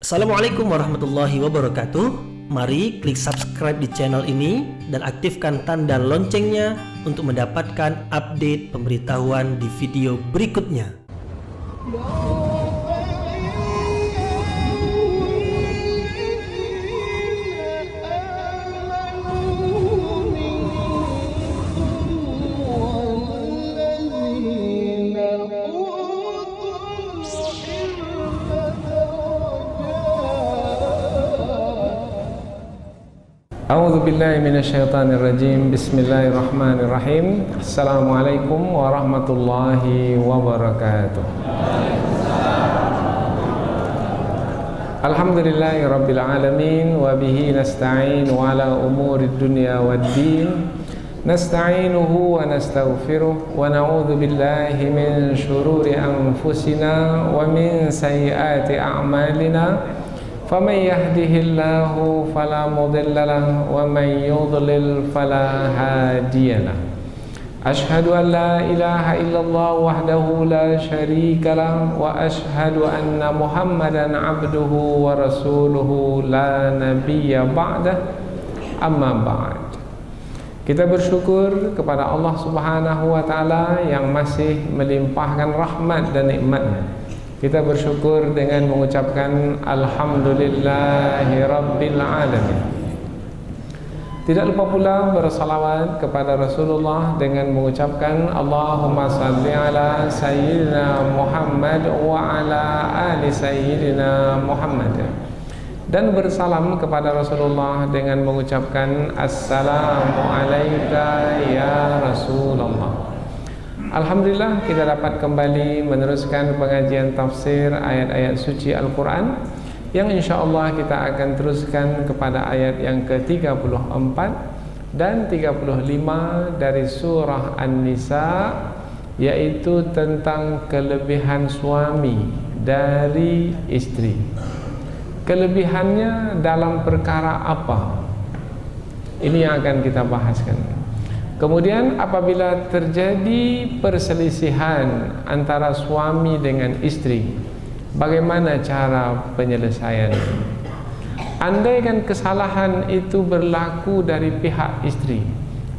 Assalamualaikum warahmatullahi wabarakatuh. Mari klik subscribe di channel ini dan aktifkan tanda loncengnya untuk mendapatkan update pemberitahuan di video berikutnya. A'udzu billahi minasyaitonir rajim. Bismillahirrahmanirrahim. Assalamualaikum warahmatullahi wabarakatuh. Alhamdulillahi rabbil alamin wa bihi nasta'in ala umurid dunya waddin. Nasta'inuhu wa nastaghfiruh wa na'udzu billahi min shururi anfusina wa min sayyiati a'malina. فَمَنْ يَهْدِهِ اللَّهُ فَلَا مُضِلَّ لَهُ وَمَنْ يُضْلِلْ فَلَا هَادِيَ لَهُ أَشْهَدُ أَنْ لَا إِلَهَ إِلَّا اللَّهُ وَحْدَهُ لَا شَرِيكَ لَهُ وَأَشْهَدُ أَنَّ مُحَمَّدًا عَبْدُهُ وَرَسُولُهُ لَا نَبِيَّ بَعْدَهُ أَمَّا بَعْدُ. Kita bersyukur kepada Allah Subhanahu wa taala yang masih melimpahkan rahmat dan nikmat-Nya. Kita bersyukur dengan mengucapkan Alhamdulillahi Rabbil Alamin. Tidak lupa pula bersalawat kepada Rasulullah dengan mengucapkan Allahumma salli ala Sayyidina Muhammad wa ala ali Sayyidina Muhammad. Dan bersalam kepada Rasulullah dengan mengucapkan Assalamu alayka ya Rasulullah. Alhamdulillah kita dapat kembali meneruskan pengajian tafsir ayat-ayat suci Al-Quran yang insyaAllah kita akan teruskan kepada ayat yang ke-34 dan 35 dari surah An-Nisa, yaitu tentang kelebihan suami dari istri. Kelebihannya dalam perkara apa? Ini yang akan kita bahaskan. Kemudian apabila terjadi perselisihan antara suami dengan istri, bagaimana cara penyelesaian? Andaikan kesalahan itu berlaku dari pihak istri,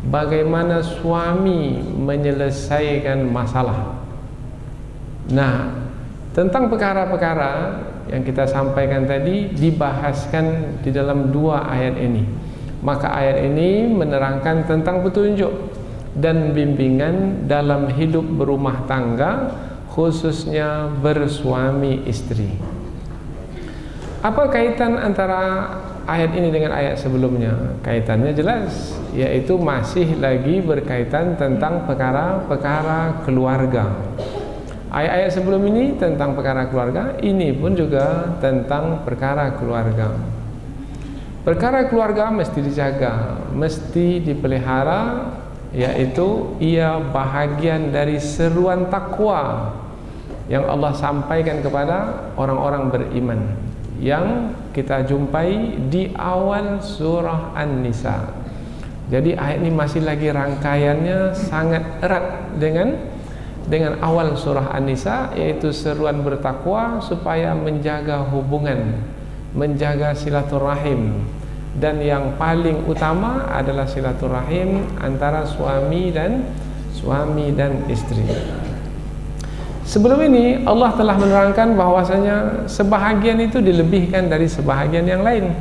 bagaimana suami menyelesaikan masalah? Nah, tentang perkara-perkara yang kita sampaikan tadi dibahaskan di dalam dua ayat ini. Maka ayat ini menerangkan tentang petunjuk dan bimbingan dalam hidup berumah tangga, khususnya bersuami istri. Apa kaitan antara ayat ini dengan ayat sebelumnya? Kaitannya jelas, yaitu masih lagi berkaitan tentang perkara-perkara keluarga. Ayat-ayat sebelum ini tentang perkara keluarga, ini pun juga tentang perkara keluarga. Perkara keluarga mesti dijaga, mesti dipelihara, yaitu ia bahagian dari seruan takwa yang Allah sampaikan kepada orang-orang beriman yang kita jumpai di awal surah An-Nisa. Jadi ayat ini masih lagi rangkaiannya sangat erat dengan awal surah An-Nisa, yaitu seruan bertakwa supaya menjaga hubungan, menjaga silaturahim, dan yang paling utama adalah silaturahim antara suami dan istri. Sebelum ini Allah telah menerangkan bahwasanya sebahagian itu dilebihkan dari sebahagian yang lain,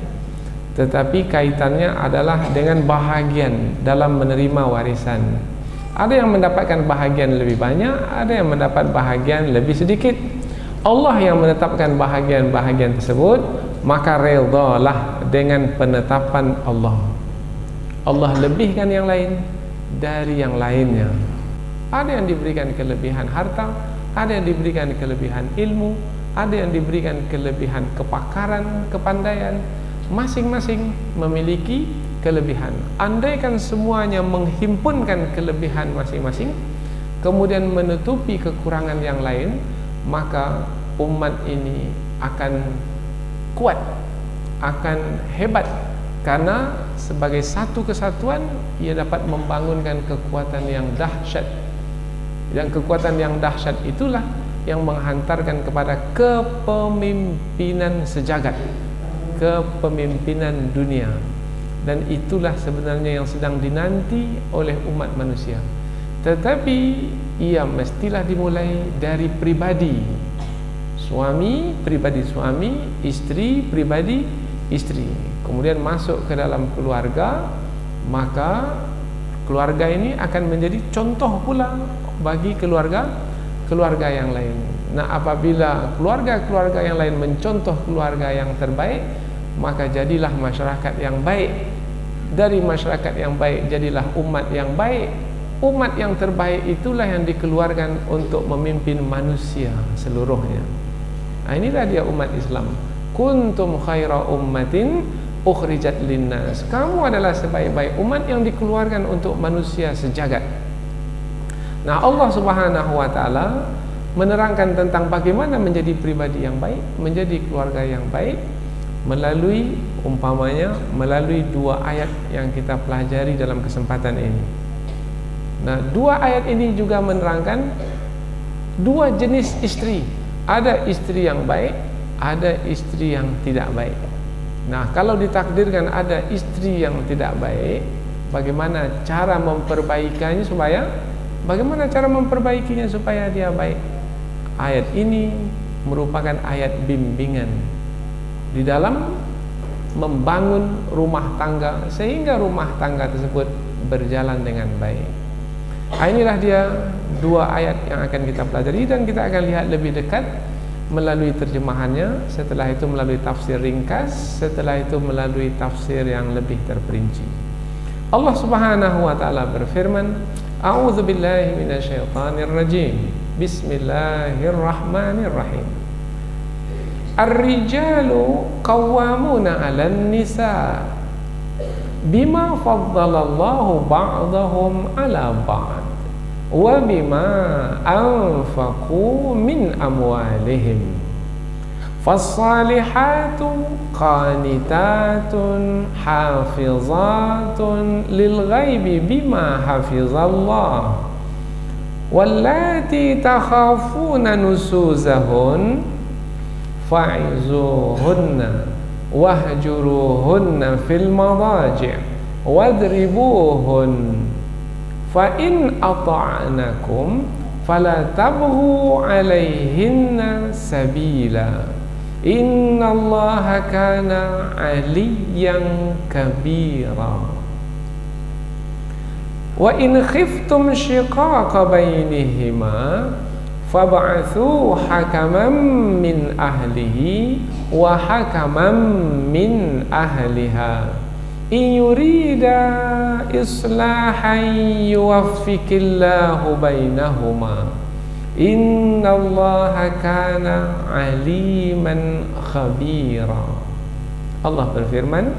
tetapi kaitannya adalah dengan bahagian dalam menerima warisan. Ada yang mendapatkan bahagian lebih banyak, ada yang mendapat bahagian lebih sedikit. Allah yang menetapkan bahagian-bahagian tersebut, maka redhalah dengan penetapan Allah. Allah lebihkan yang lain dari yang lainnya. Ada yang diberikan kelebihan harta, ada yang diberikan kelebihan ilmu, ada yang diberikan kelebihan kepakaran, kepandaian. Masing-masing memiliki kelebihan. Andaikan semuanya menghimpunkan kelebihan masing-masing, kemudian menutupi kekurangan yang lain, maka umat ini akan kuat, akan hebat, karena sebagai satu kesatuan ia dapat membangunkan kekuatan yang dahsyat. Dan kekuatan yang dahsyat itulah yang menghantarkan kepada kepemimpinan sejagat, kepemimpinan dunia. Dan itulah sebenarnya yang sedang dinanti oleh umat manusia. Tetapi ia mestilah dimulai dari pribadi suami, pribadi suami, istri, pribadi istri, kemudian masuk ke dalam keluarga. Maka keluarga ini akan menjadi contoh pula bagi keluarga yang lain. Nah, apabila keluarga yang lain mencontoh keluarga yang terbaik, maka jadilah masyarakat yang baik. Dari masyarakat yang baik jadilah umat yang baik. Umat yang terbaik itulah yang dikeluarkan untuk memimpin manusia seluruhnya. Nah, inilah dia umat Islam. Kuntum khaira ummatin ukhrijat linnas. Kamu adalah sebaik-baik umat yang dikeluarkan untuk manusia sejagat. Nah, Allah Subhanahu wa taala menerangkan tentang bagaimana menjadi pribadi yang baik, menjadi keluarga yang baik melalui umpamanya melalui dua ayat yang kita pelajari dalam kesempatan ini. Nah, dua ayat ini juga menerangkan dua jenis istri. Ada istri yang baik, ada istri yang tidak baik. Nah, kalau ditakdirkan ada istri yang tidak baik, bagaimana cara memperbaikinya supaya dia baik? Ayat ini merupakan ayat bimbingan di dalam membangun rumah tangga sehingga rumah tangga tersebut berjalan dengan baik. Inilah dia dua ayat yang akan kita pelajari dan kita akan lihat lebih dekat melalui terjemahannya, setelah itu melalui tafsir ringkas, setelah itu melalui tafsir yang lebih terperinci. Allah Subhanahu wa taala berfirman, A'udzu billahi minasyaitonir rajim. Bismillahirrahmanirrahim. Ar-rijalu qawwamuna 'alan nisa bima faddalallahu ba'dahum 'ala ba'd wa bima anfaqu min amwalihim. Fas-salihatu qanitatun hafizatun lil ghaibi bima hafizallah. Wallati takhafuna nusuzahun fa'izuhunna wahjuruhunna fil madaji' wadribuhun fa in ata'nakum fala tabghu 'alaihinna sabila innallaha kana 'aliyyan kabira. Wa in khiftum shiqaqa bainihima fab'athu hakaman min ahlihi wa hakaman min ahliha in yurida islahan yuwaffiqillahu bainahuma innallaha kana aliman khabira. Allah berfirman,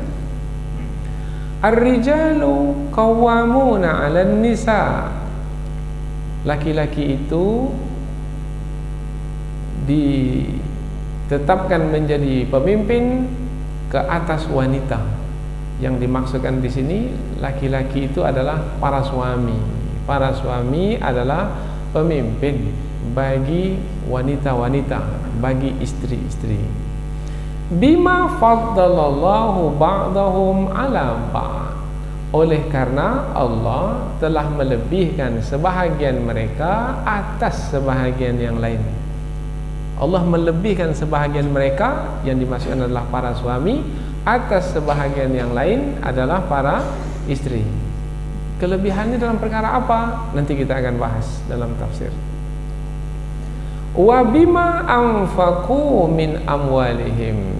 Ar-rijalu qawwamuna 'alan nisa. Laki-laki itu ditetapkan menjadi pemimpin ke atas wanita. Yang dimaksudkan di sini laki-laki itu adalah para suami. Para suami adalah pemimpin bagi wanita-wanita, bagi istri-istri. Bima faddalallahu ba'dahum 'ala ba'd. Oleh karena Allah telah melebihkan sebahagian mereka atas sebahagian yang lain. Allah melebihkan sebahagian mereka, yang dimaksudkan adalah para suami, atas sebahagian yang lain adalah para istri. Kelebihannya dalam perkara apa? Nanti kita akan bahas dalam tafsir. Wa bima anfaqu min amwalihim.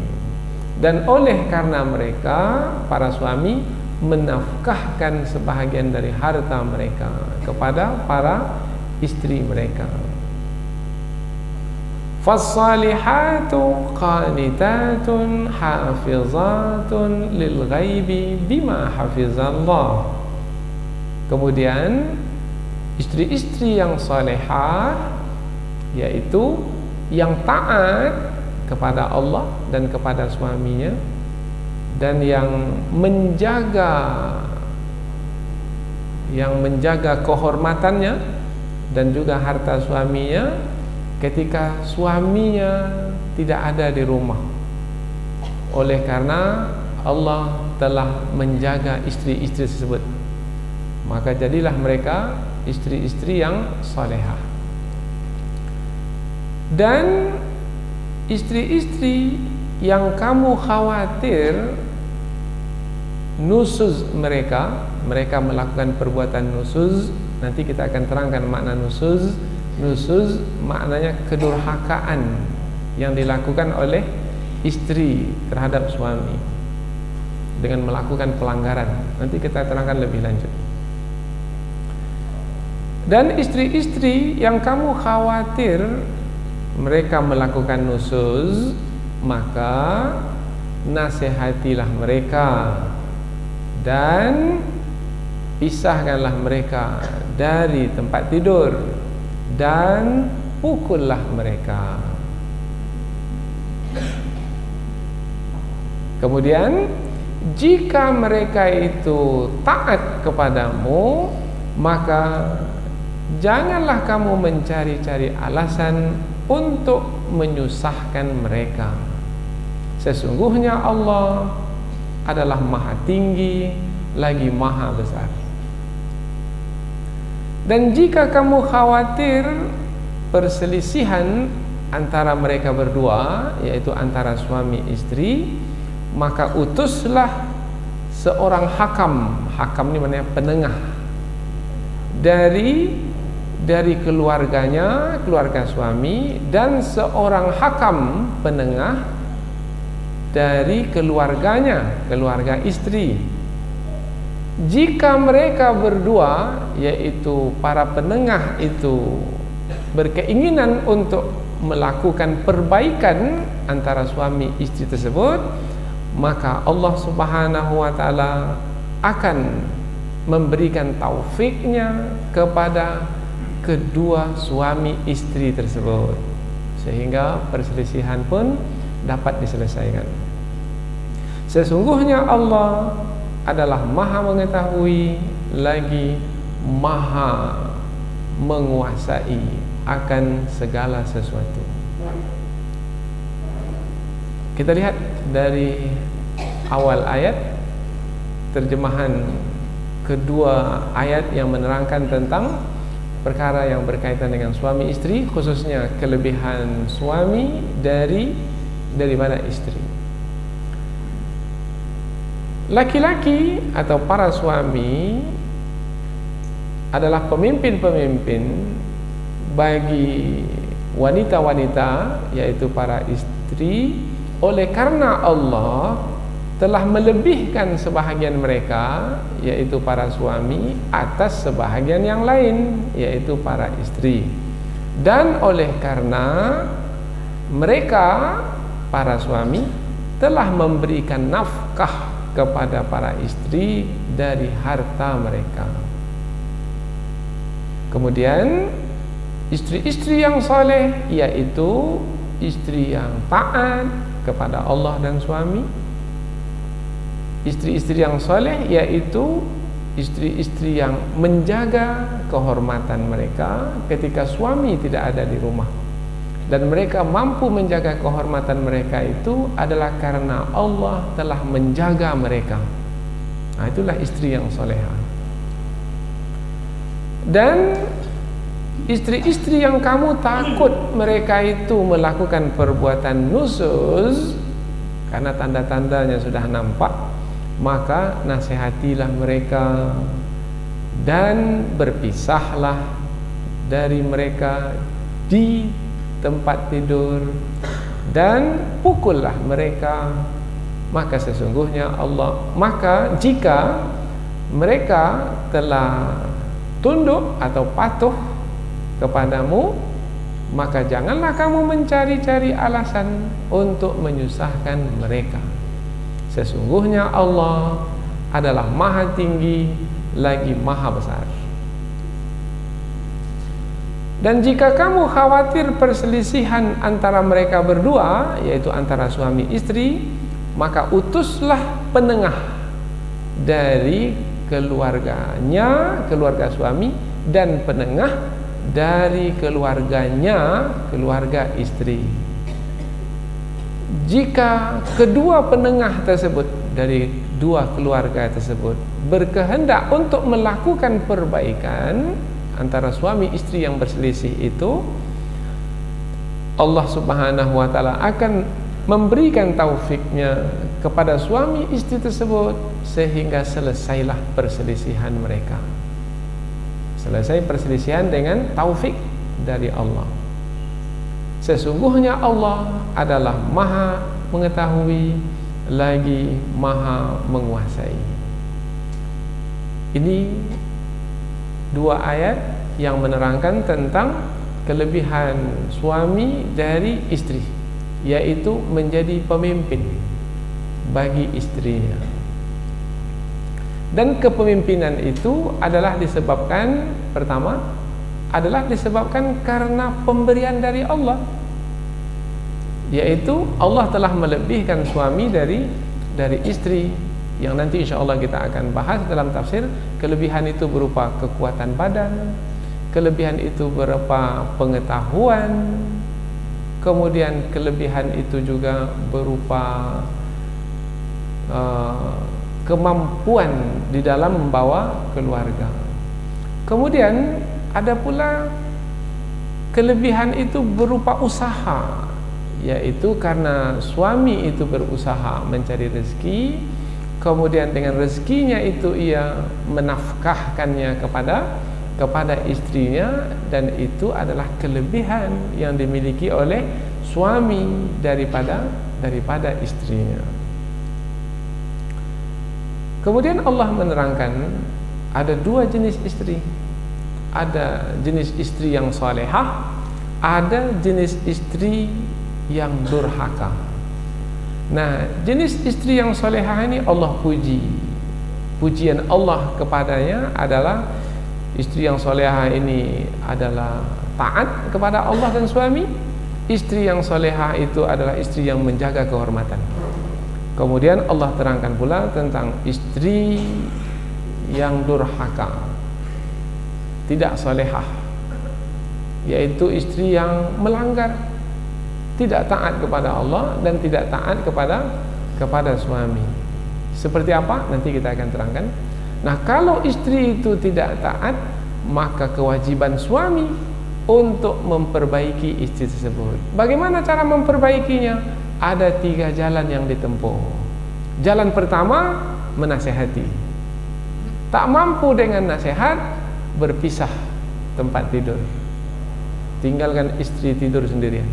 Dan oleh karena mereka, para suami, menafkahkan sebahagian dari harta mereka kepada para istri mereka. Fas-salihatu qanitatun hafizatun lil ghaibi bima hafizallah. Kemudian istri-istri yang salihah, yaitu yang taat kepada Allah dan kepada suaminya, dan yang menjaga kehormatannya dan juga harta suaminya, ketika suaminya tidak ada di rumah. Oleh karena Allah telah menjaga istri-istri tersebut, maka jadilah mereka istri-istri yang salehah. Dan istri-istri yang kamu khawatir nusuz mereka melakukan perbuatan nusuz, nanti kita akan terangkan makna nusuz. Nusuz maknanya kedurhakaan yang dilakukan oleh istri terhadap suami dengan melakukan pelanggaran. Nanti kita terangkan lebih lanjut. Dan istri-istri yang kamu khawatir mereka melakukan nusuz, maka nasihatilah mereka dan pisahkanlah mereka dari tempat tidur dan pukullah mereka. Kemudian jika mereka itu taat kepadamu, maka janganlah kamu mencari-cari alasan untuk menyusahkan mereka. Sesungguhnya Allah adalah maha tinggi lagi maha besar. Dan jika kamu khawatir perselisihan antara mereka berdua, yaitu antara suami istri, maka utuslah seorang hakam. Hakam ini maknanya penengah dari keluarganya, keluarga suami, dan seorang hakam penengah dari keluarganya, keluarga istri. Jika mereka berdua, yaitu para penengah itu, berkeinginan untuk melakukan perbaikan antara suami istri tersebut, maka Allah Subhanahu wa ta'ala akan memberikan taufiknya kepada kedua suami istri tersebut, sehingga perselisihan pun dapat diselesaikan. Sesungguhnya Allah adalah maha mengetahui lagi maha menguasai akan segala sesuatu. Kita lihat dari awal ayat, terjemahan kedua ayat yang menerangkan tentang perkara yang berkaitan dengan suami istri, khususnya kelebihan suami daripada istri. Laki-laki atau para suami adalah pemimpin-pemimpin bagi wanita-wanita, yaitu para istri, oleh karena Allah telah melebihkan sebahagian mereka, yaitu para suami, atas sebahagian yang lain, yaitu para istri. Dan oleh karena mereka, para suami, telah memberikan nafkah kepada para istri dari harta mereka. Kemudian istri-istri yang saleh, yaitu istri yang taat kepada Allah dan suami. Istri-istri yang saleh yaitu istri-istri yang menjaga kehormatan mereka ketika suami tidak ada di rumah. Dan mereka mampu menjaga kehormatan mereka itu adalah karena Allah telah menjaga mereka. Nah, itulah istri yang solehah. Dan istri-istri yang kamu takut mereka itu melakukan perbuatan nusuz, karena tanda-tandanya sudah nampak, maka nasihatilah mereka dan berpisahlah dari mereka di tempat tidur dan pukullah mereka. Maka sesungguhnya Allah, maka jika mereka telah tunduk atau patuh kepadamu, maka janganlah kamu mencari-cari alasan untuk menyusahkan mereka. Sesungguhnya Allah adalah maha tinggi lagi maha besar. Dan jika kamu khawatir perselisihan antara mereka berdua, yaitu antara suami istri, maka utuslah penengah dari keluarganya, keluarga suami, dan penengah dari keluarganya, keluarga istri. Jika kedua penengah tersebut dari dua keluarga tersebut berkehendak untuk melakukan perbaikan antara suami istri yang berselisih itu, Allah Subhanahu wa taala akan memberikan taufiknya kepada suami istri tersebut sehingga selesailah perselisihan mereka. Selesai perselisihan dengan taufik dari Allah. Sesungguhnya Allah adalah Maha mengetahui lagi Maha menguasai. Ini dua ayat yang menerangkan tentang kelebihan suami dari istri, yaitu menjadi pemimpin bagi istrinya. Dan kepemimpinan itu adalah disebabkan, pertama adalah disebabkan karena pemberian dari Allah, yaitu Allah telah melebihkan suami dari istri, yang nanti insya Allah kita akan bahas dalam tafsir. Kelebihan itu berupa kekuatan badan, kelebihan itu berupa pengetahuan, kemudian kelebihan itu juga berupa kemampuan di dalam membawa keluarga. Kemudian ada pula kelebihan itu berupa usaha, yaitu karena suami itu berusaha mencari rezeki, kemudian dengan rezekinya itu ia menafkahkannya kepada istrinya, dan itu adalah kelebihan yang dimiliki oleh suami daripada istrinya. Kemudian Allah menerangkan ada dua jenis istri. Ada jenis istri yang salehah, ada jenis istri yang durhaka. Nah, jenis istri yang salehah ini Allah puji. Pujian Allah kepadanya adalah istri yang salehah ini adalah taat kepada Allah dan suami. Istri yang salehah itu adalah istri yang menjaga kehormatan. Kemudian Allah terangkan pula tentang istri yang durhaka, tidak salehah, yaitu istri yang melanggar, tidak taat kepada Allah dan tidak taat kepada suami. Seperti apa? Nanti kita akan terangkan. Nah, kalau istri itu tidak taat, maka kewajiban suami untuk memperbaiki istri tersebut. Bagaimana cara memperbaikinya? Ada 3 jalan yang ditempuh. Jalan pertama, menasehati. Tak mampu dengan nasihat, berpisah tempat tidur, tinggalkan istri tidur sendirian.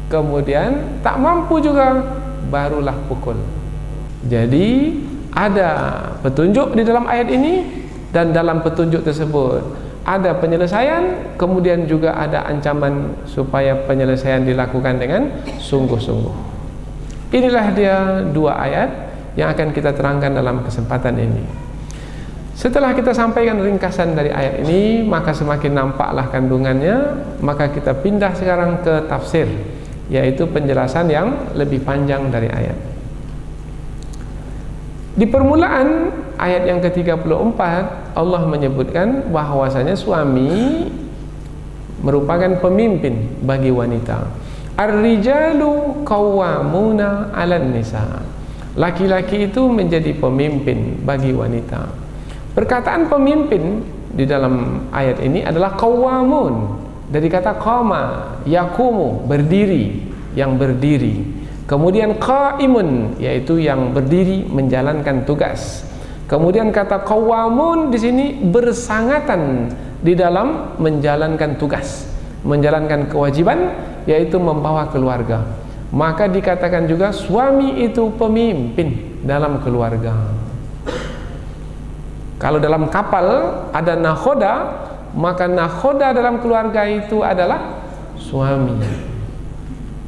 Kemudian tak mampu juga, barulah pukul. Jadi ada petunjuk di dalam ayat ini, dan dalam petunjuk tersebut ada penyelesaian, kemudian juga ada ancaman supaya penyelesaian dilakukan dengan sungguh-sungguh. Inilah dia 2 ayat yang akan kita terangkan dalam kesempatan ini. Setelah kita sampaikan ringkasan dari ayat ini, maka semakin nampaklah kandungannya. Maka kita pindah sekarang ke tafsir, yaitu penjelasan yang lebih panjang dari ayat. Di permulaan ayat yang ke-34, Allah menyebutkan bahwasanya suami merupakan pemimpin bagi wanita. Ar-rijalu qawwamuna 'alan nisa. Laki-laki itu menjadi pemimpin bagi wanita. Perkataan pemimpin di dalam ayat ini adalah qawwamun, dari kata qama, yaqumu, berdiri, yang berdiri. Kemudian qaimun, yaitu yang berdiri menjalankan tugas. Kemudian kata qawwamun di sini bersangatan di dalam menjalankan tugas, menjalankan kewajiban, yaitu membawa keluarga. Maka dikatakan juga suami itu pemimpin dalam keluarga. Kalau dalam kapal ada nakhoda, maka nakhoda dalam keluarga itu adalah suami.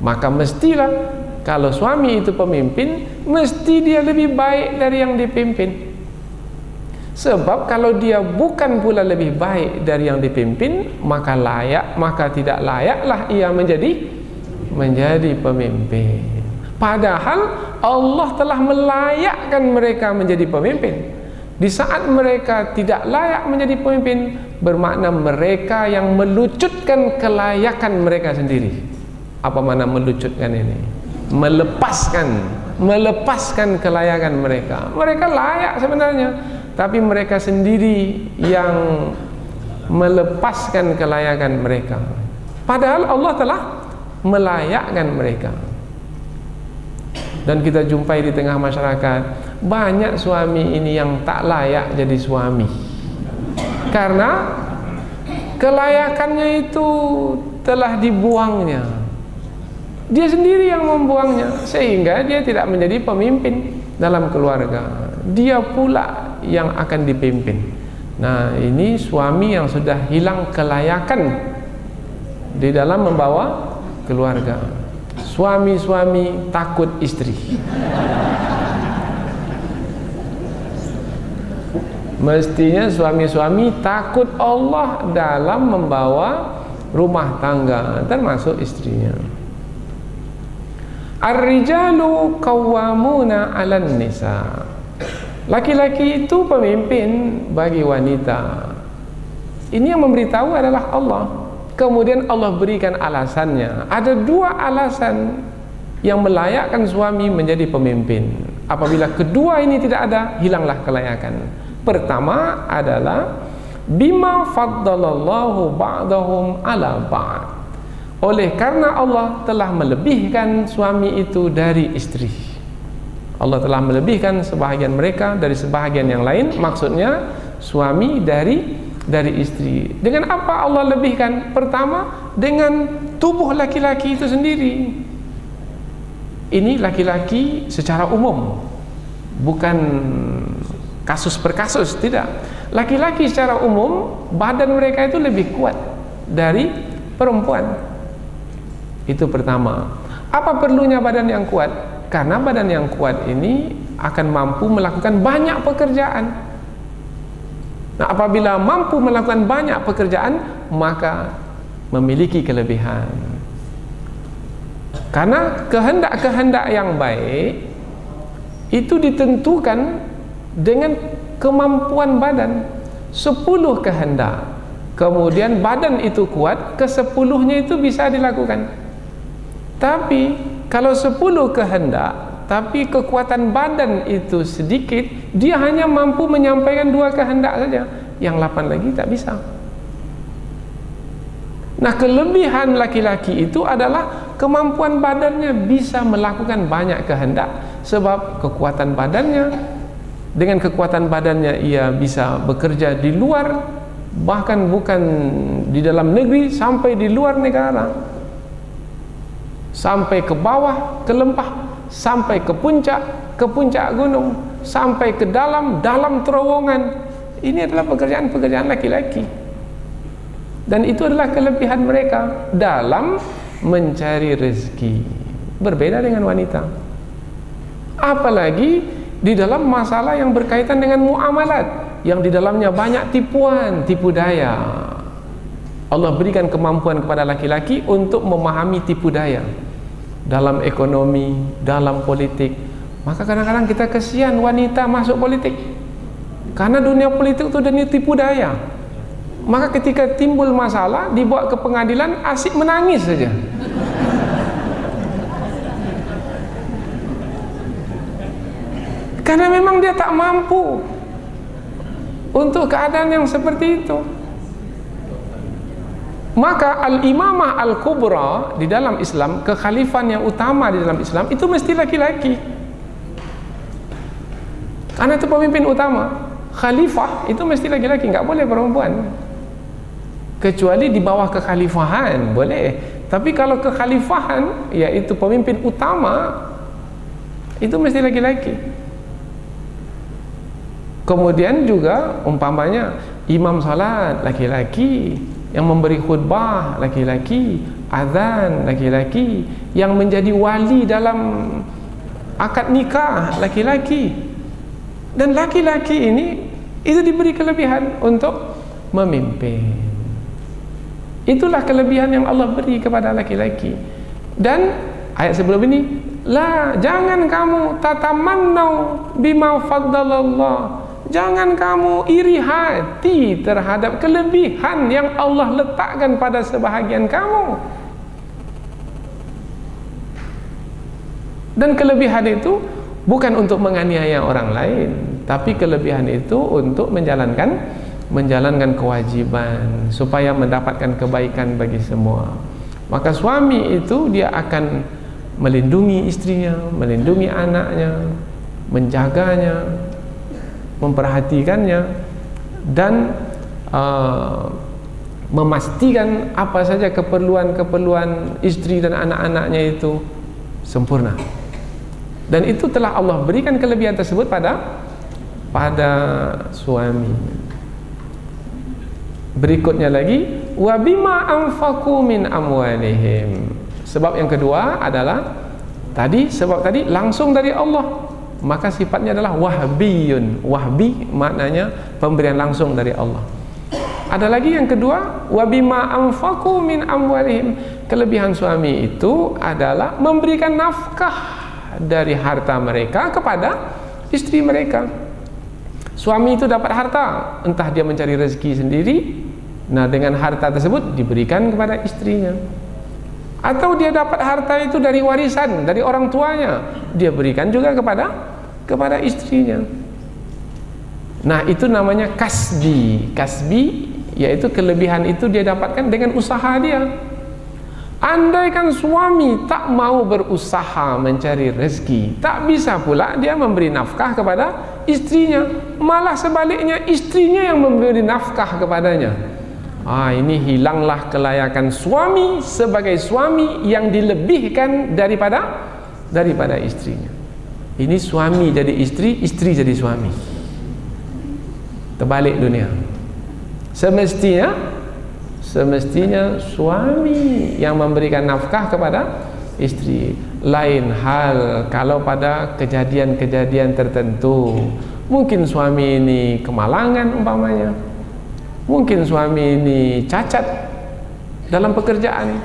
Maka mestilah kalau suami itu pemimpin, mesti dia lebih baik dari yang dipimpin. Sebab kalau dia bukan pula lebih baik dari yang dipimpin, maka tidak layaklah ia menjadi pemimpin. Padahal Allah telah melayakkan mereka menjadi pemimpin. Di saat mereka tidak layak menjadi pemimpin, bermakna mereka yang melucutkan kelayakan mereka sendiri. Apa makna melucutkan ini? Melepaskan kelayakan mereka. Mereka layak sebenarnya, tapi mereka sendiri yang melepaskan kelayakan mereka. Padahal Allah telah melayakkan mereka. Dan kita jumpai di tengah masyarakat banyak suami ini yang tak layak jadi suami, karena kelayakannya itu telah dibuangnya. Dia sendiri yang membuangnya, sehingga dia tidak menjadi pemimpin dalam keluarga. Dia pula yang akan dipimpin. Nah, ini suami yang sudah hilang kelayakan di dalam membawa keluarga. Suami-suami takut istri. Mestinya suami-suami takut Allah dalam membawa rumah tangga, termasuk istrinya. Ar-rijalu qawwamuna 'alan nisa. Laki-laki itu pemimpin bagi wanita. Ini yang memberitahu adalah Allah. Kemudian Allah berikan alasannya. Ada dua alasan yang melayakkan suami menjadi pemimpin. Apabila kedua ini tidak ada, hilanglah kelayakan. Pertama adalah bima faddalallahu ba'dahum ala ba'd. Oleh karena Allah telah melebihkan suami itu dari istri. Allah telah melebihkan sebahagian mereka dari sebahagian yang lain. Maksudnya suami dari istri. Dengan apa Allah lebihkan? Pertama, dengan tubuh laki-laki itu sendiri. Ini laki-laki secara umum, bukan kasus per kasus, tidak. Laki-laki secara umum, badan mereka itu lebih kuat dari perempuan. Itu pertama. Apa perlunya badan yang kuat? Karena badan yang kuat ini akan mampu melakukan banyak pekerjaan. Nah, apabila mampu melakukan banyak pekerjaan, maka memiliki kelebihan. Karena kehendak-kehendak yang baik itu ditentukan dengan kemampuan badan. 10 kehendak, kemudian badan itu kuat, ke-10-nya itu bisa dilakukan. Tapi kalau 10 kehendak tapi kekuatan badan itu sedikit, dia hanya mampu menyampaikan 2 kehendak saja, yang 8 lagi tak bisa. Nah, kelebihan laki-laki itu adalah kemampuan badannya bisa melakukan banyak kehendak, sebab kekuatan badannya, dengan kekuatan badannya ia bisa bekerja di luar, bahkan bukan di dalam negeri, sampai di luar negara, sampai ke bawah, ke lembah, sampai ke puncak gunung, sampai ke dalam terowongan. Ini adalah pekerjaan-pekerjaan laki-laki, dan itu adalah kelebihan mereka dalam mencari rezeki, berbeda dengan wanita. Apalagi di dalam masalah yang berkaitan dengan muamalat, yang di dalamnya banyak tipuan, tipu daya. Allah berikan kemampuan kepada laki-laki untuk memahami tipu daya dalam ekonomi, dalam politik. Maka kadang-kadang kita kesian wanita masuk politik, karena dunia politik itu dunia tipu daya. Maka ketika timbul masalah, dibawa ke pengadilan, asik menangis saja. Karena memang dia tak mampu untuk keadaan yang seperti itu. Maka al-imamah al-kubra di dalam Islam, kekhalifan yang utama di dalam Islam, itu mesti laki-laki. Karena itu pemimpin utama. Khalifah itu mesti laki-laki, nggak boleh perempuan. Kecuali di bawah kekhalifahan boleh. Tapi kalau kekhalifahan, yaitu pemimpin utama, itu mesti laki-laki. Kemudian juga umpamanya imam salat laki-laki, yang memberi khutbah laki-laki, azan laki-laki, yang menjadi wali dalam akad nikah laki-laki. Dan laki-laki ini itu diberi kelebihan untuk memimpin. Itulah kelebihan yang Allah beri kepada laki-laki. Dan ayat sebelum ini, la, jangan kamu tatamannau bima faddalallah, Jangan kamu iri hati terhadap kelebihan yang Allah letakkan pada sebahagian kamu. Dan kelebihan itu bukan untuk menganiaya orang lain, tapi kelebihan itu untuk menjalankan kewajiban supaya mendapatkan kebaikan bagi semua. Maka suami itu dia akan melindungi istrinya, melindungi anaknya, menjaganya, memperhatikannya, dan memastikan apa saja keperluan-keperluan istri dan anak-anaknya itu sempurna. Dan itu telah Allah berikan kelebihan tersebut pada suami. Berikutnya lagi, wa bima anfaqu min amwalihim. Sebab yang kedua adalah sebab tadi langsung dari Allah, maka sifatnya adalah wahbiyun. Wahbi maknanya pemberian langsung dari Allah. Ada lagi yang kedua, wa bima anfaqu min amwalihim. Kelebihan suami itu adalah memberikan nafkah dari harta mereka kepada istri mereka. Suami itu dapat harta, entah dia mencari rezeki sendiri, nah dengan harta tersebut diberikan kepada istrinya, atau dia dapat harta itu dari warisan dari orang tuanya, dia berikan juga kepada istrinya. Nah itu namanya kasbi. Kasbi yaitu kelebihan itu dia dapatkan dengan usaha dia. Andaikan suami tak mau berusaha mencari rezeki, tak bisa pula dia memberi nafkah kepada istrinya, malah sebaliknya istrinya yang memberi nafkah kepadanya. Ini hilanglah kelayakan suami sebagai suami yang dilebihkan daripada istrinya. Ini suami jadi istri, istri jadi suami. Terbalik dunia. Semestinya suami yang memberikan nafkah kepada istri. Lain hal kalau pada kejadian-kejadian tertentu, mungkin suami ini kemalangan umpamanya, mungkin suami ini cacat dalam pekerjaan,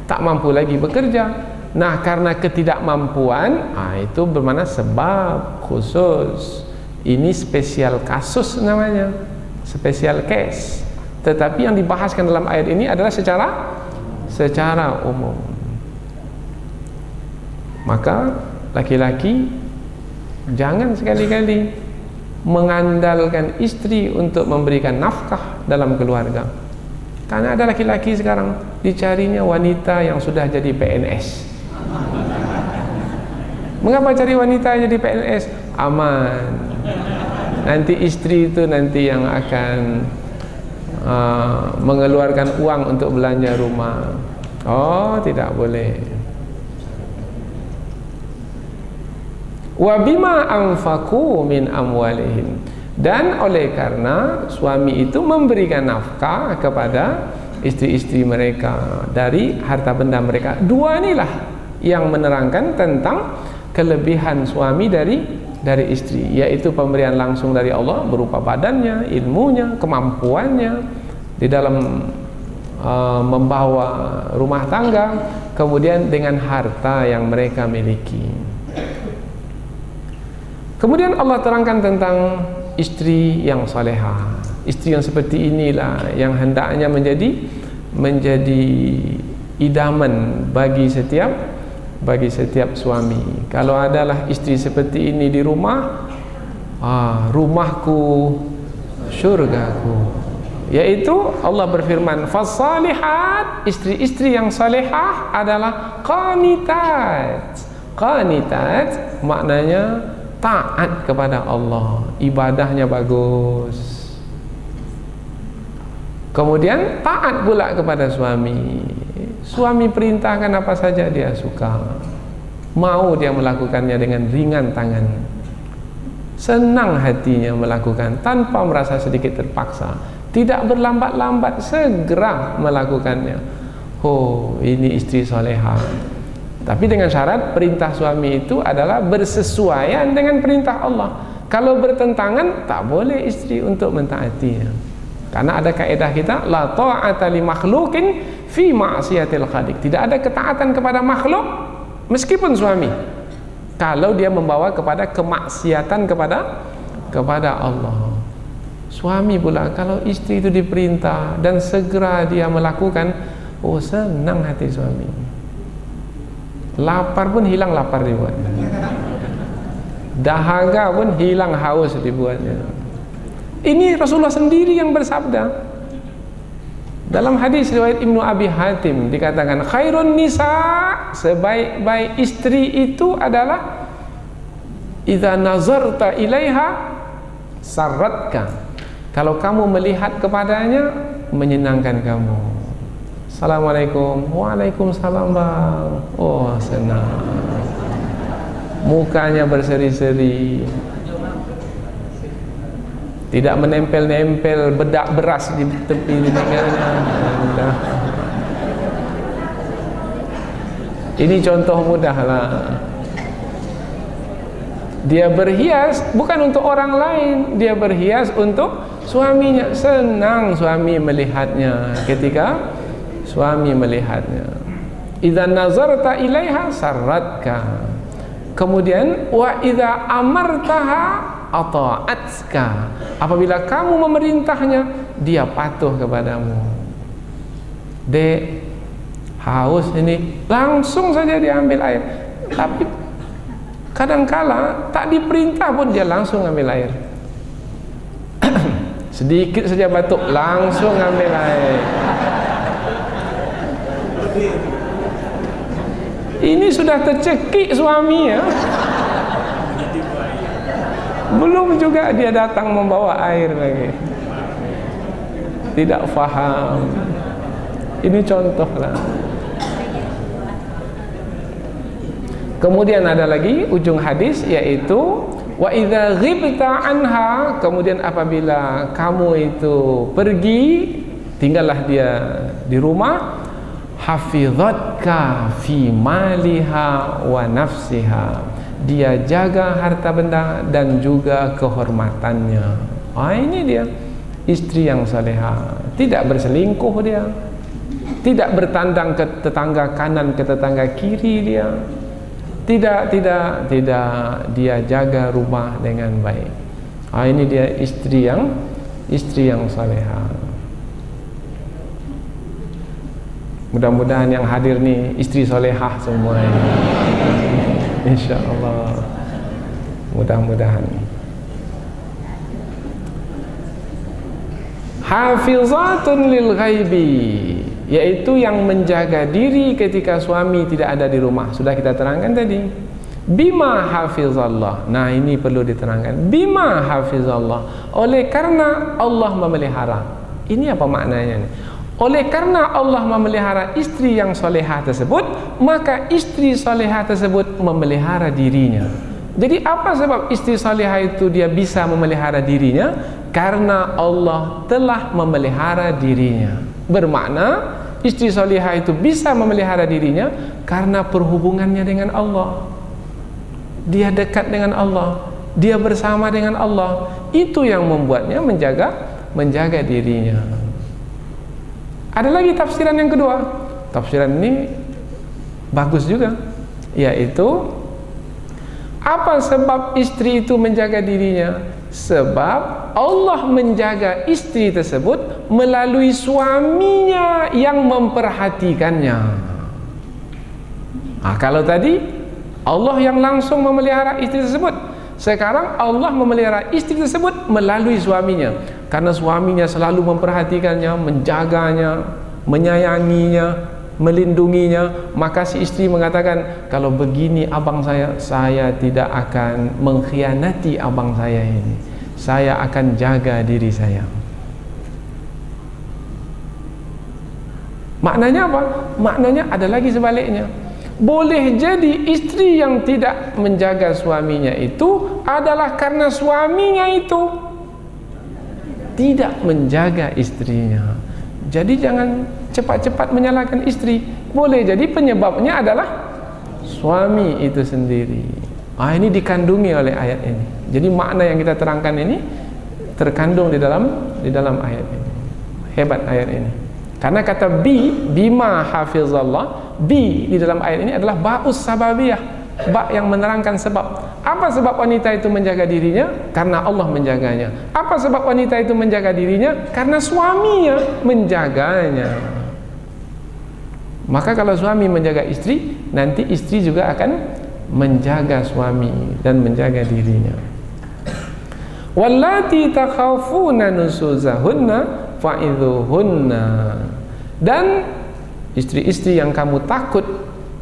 tak mampu lagi bekerja. Nah karena ketidakmampuan, itu bermakna sebab khusus. Ini spesial kasus namanya, spesial case. Tetapi yang dibahaskan dalam ayat ini adalah secara umum. Maka laki-laki jangan sekali-kali mengandalkan istri untuk memberikan nafkah dalam keluarga. Karena ada laki-laki sekarang dicarinya wanita yang sudah jadi PNS. Mengapa cari wanita yang jadi PNS? Aman. Nanti istri itu nanti yang akan mengeluarkan uang untuk belanja rumah. Tidak boleh. Wa bima anfaqu min amwalihim. Dan oleh karena suami itu memberikan nafkah kepada istri-istri mereka dari harta benda mereka. Dua inilah yang menerangkan tentang kelebihan suami dari istri, yaitu pemberian langsung dari Allah berupa badannya, ilmunya, kemampuannya di dalam membawa rumah tangga, kemudian dengan harta yang mereka miliki. Kemudian Allah terangkan tentang istri yang salehah. Istri yang seperti inilah yang hendaknya menjadi idaman bagi setiap suami. Kalau adalah istri seperti ini di rumah, rumahku syurgaku. Yaitu Allah berfirman, fasalihat, istri-istri yang salehah adalah qanitat. Qanitat maknanya taat kepada Allah, ibadahnya bagus. Kemudian taat pula kepada suami. Suami perintahkan apa saja dia suka, mau dia melakukannya dengan ringan tangan, senang hatinya melakukan tanpa merasa sedikit terpaksa, tidak berlambat-lambat, segera melakukannya. Ini istri solehah. Tapi dengan syarat perintah suami itu adalah bersesuaian dengan perintah Allah. Kalau bertentangan, tak boleh istri untuk mentaatinya. Karena ada kaidah kita, la ta'ata li makhluqin fi ma'siyatil khaliq. Tidak ada ketaatan kepada makhluk meskipun suami, kalau dia membawa kepada kemaksiatan kepada Allah. Suami pula kalau istri itu diperintah dan segera dia melakukan, oh senang hati suami. Lapar pun hilang lapar dibuat. Dahaga pun hilang haus dibuatnya. Ini Rasulullah sendiri yang bersabda. Dalam hadis riwayat Ibnu Abi Hatim dikatakan, khairun nisa, sebaik-baik istri itu adalah idza nazarta ilaiha sarratka, kalau kamu melihat kepadanya menyenangkan kamu. Assalamualaikum. Waalaikumsalam bang. Oh senang, mukanya berseri-seri, tidak menempel-nempel bedak beras di tepi telinganya. Ini contoh mudah lah. Dia berhias bukan untuk orang lain, dia berhias untuk suaminya. Senang suami melihatnya. Ketika suami melihatnya, idza nazarta ilaiha sarratka. Kemudian wa idza amartaha ata'atka, apabila kamu memerintahnya dia patuh kepadamu. Dek, haus ini, langsung saja diambil air. Tapi kadangkala tak diperintah pun dia langsung ambil air. Sedikit saja batuk, langsung ambil air. Ini sudah tercekik suami ya. Belum juga dia datang membawa air lagi. Tidak faham. Ini contoh lah. Kemudian ada lagi ujung hadis, yaitu wa idza ghibta anha, kemudian apabila kamu itu pergi, tinggallah dia di rumah, hafizatka fi maliha wa nafsiha, dia jaga harta benda dan juga kehormatannya. Ini dia istri yang salehah. Tidak berselingkuh dia, tidak bertandang ke tetangga kanan ke tetangga kiri dia, tidak dia jaga rumah dengan baik. Ini dia istri yang salehah. Mudah-mudahan yang hadir nih istri salehah semua ini. InsyaAllah, mudah-mudahan. Hafizatun lil ghaibi, yaitu yang menjaga diri ketika suami tidak ada di rumah. Sudah kita terangkan tadi. Bima hafizallah. Nah ini perlu diterangkan. Bima hafizallah, oleh karena Allah memelihara. Ini apa maknanya nih? Oleh karena Allah memelihara istri yang solehah tersebut, maka istri solehah tersebut memelihara dirinya. Jadi apa sebab istri solehah itu dia bisa memelihara dirinya? Karena Allah telah memelihara dirinya. Bermakna istri solehah itu bisa memelihara dirinya karena perhubungannya dengan Allah. Dia dekat dengan Allah, dia bersama dengan Allah. Itu yang membuatnya menjaga dirinya. Ada lagi tafsiran yang kedua. Tafsiran ini bagus juga, yaitu apa sebab istri itu menjaga dirinya? Sebab Allah menjaga istri tersebut melalui suaminya yang memperhatikannya. Kalau tadi Allah yang langsung memelihara istri tersebut, sekarang Allah memelihara istri tersebut melalui suaminya. Karena suaminya selalu memperhatikannya, menjaganya, menyayanginya, melindunginya, maka si istri mengatakan, kalau begini abang saya tidak akan mengkhianati abang saya ini. Saya akan jaga diri saya. Maknanya apa? Maknanya ada lagi sebaliknya. Boleh jadi istri yang tidak menjaga suaminya itu adalah karena suaminya itu tidak menjaga istrinya. Jadi jangan cepat-cepat menyalahkan istri. Boleh jadi penyebabnya adalah suami itu sendiri. Ini dikandungi oleh ayat ini. Jadi makna yang kita terangkan ini terkandung di dalam ayat ini. Hebat ayat ini. Karena kata bima hafizallah, bi di dalam ayat ini adalah ba'us sababiyah, ba yang menerangkan sebab. Apa sebab wanita itu menjaga dirinya? Karena Allah menjaganya. Apa sebab wanita itu menjaga dirinya? Karena suaminya menjaganya. Maka kalau suami menjaga istri, nanti istri juga akan menjaga suami dan menjaga dirinya. Wallati takhafuna nusuzahunna fa'idhuhunna. Dan istri-istri yang kamu takut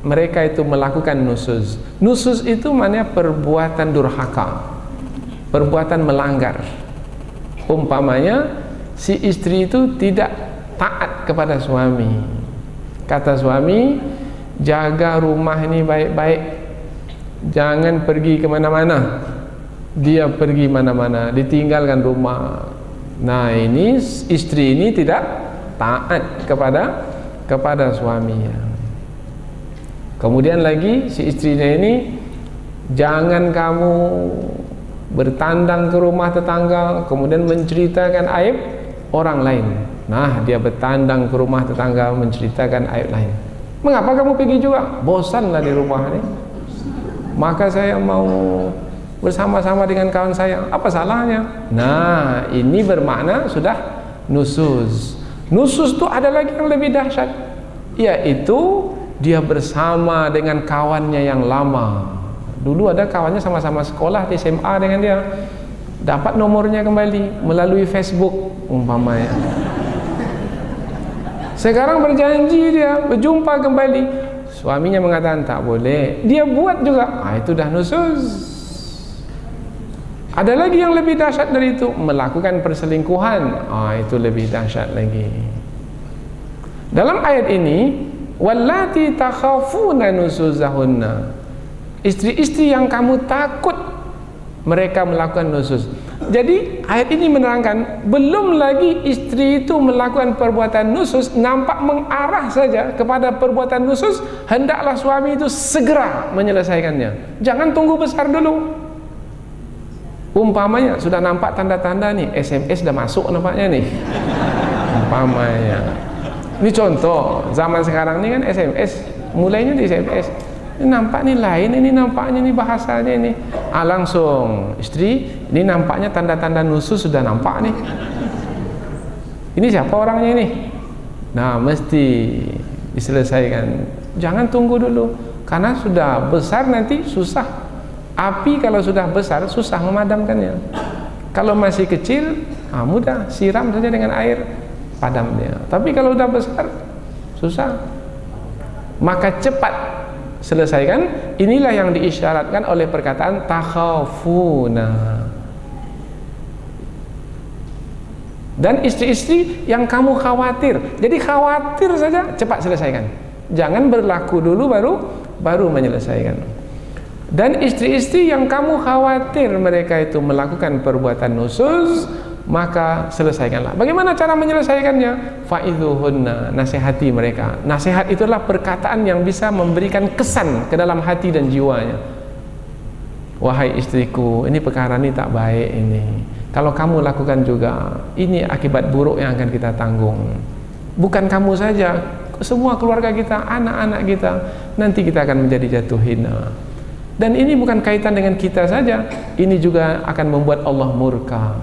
mereka itu melakukan nusuz. Nusuz itu maknanya perbuatan durhaka, perbuatan melanggar. Umpamanya si istri itu tidak taat kepada suami. Kata suami, jaga rumah ini baik-baik, jangan pergi kemana-mana. Dia pergi mana-mana, ditinggalkan rumah. Nah, ini istri ini tidak taat kepada suaminya. Kemudian lagi si istrinya ini, jangan kamu bertandang ke rumah tetangga kemudian menceritakan aib orang lain. Nah, dia bertandang ke rumah tetangga menceritakan aib lain. Mengapa kamu pergi juga? Bosanlah di rumah ini. Maka saya mau bersama-sama dengan kawan saya. Apa salahnya? Nah, ini bermakna sudah nusuz. Nusuz itu ada lagi yang lebih dahsyat, yaitu dia bersama dengan kawannya yang lama. Dulu ada kawannya sama-sama sekolah di SMA dengan dia, dapat nomornya kembali melalui Facebook umpamanya. Sekarang berjanji dia berjumpa kembali. Suaminya mengatakan tak boleh, dia buat juga. Itu dah nusuz. Ada lagi yang lebih dahsyat dari itu, melakukan perselingkuhan. Itu lebih dahsyat lagi. Dalam ayat ini, wallati takhafuna nusuzahunna, istri-istri yang kamu takut mereka melakukan nusuz. Jadi ayat ini menerangkan, belum lagi istri itu melakukan perbuatan nusuz, nampak mengarah saja kepada perbuatan nusuz, hendaklah suami itu segera menyelesaikannya. Jangan tunggu besar dulu. Umpamanya sudah nampak tanda-tanda nih, SMS sudah masuk nampaknya nih. Umpamanya. Ini contoh, zaman sekarang ini kan SMS, mulainya di SMS. Ini nampak nih lain, ini nampaknya nih bahasanya ini. Langsung istri, ini nampaknya tanda-tanda nusuz sudah nampak nih. Ini siapa orangnya ini? Nah, mesti diselesaikan. Jangan tunggu dulu, karena sudah besar nanti susah. Api kalau sudah besar susah memadamkannya. Kalau masih kecil, mudah, siram saja dengan air, padam dia. Tapi kalau sudah besar susah. Maka cepat selesaikan. Inilah yang diisyaratkan oleh perkataan takhafuna. Dan istri-istri yang kamu khawatir, jadi khawatir saja cepat selesaikan. Jangan berlaku dulu baru menyelesaikan. Dan istri-istri yang kamu khawatir mereka itu melakukan perbuatan nusuz, maka selesaikanlah. Bagaimana cara menyelesaikannya? Fa'idhuhunna, nasihati mereka. Nasihat itulah perkataan yang bisa memberikan kesan ke dalam hati dan jiwanya. Wahai istriku, ini perkara ini tak baik ini. Kalau kamu lakukan juga, ini akibat buruk yang akan kita tanggung. Bukan kamu saja, semua keluarga kita, anak-anak kita, nanti kita akan menjadi jatuh hina. Dan ini bukan kaitan dengan kita saja, ini juga akan membuat Allah murka.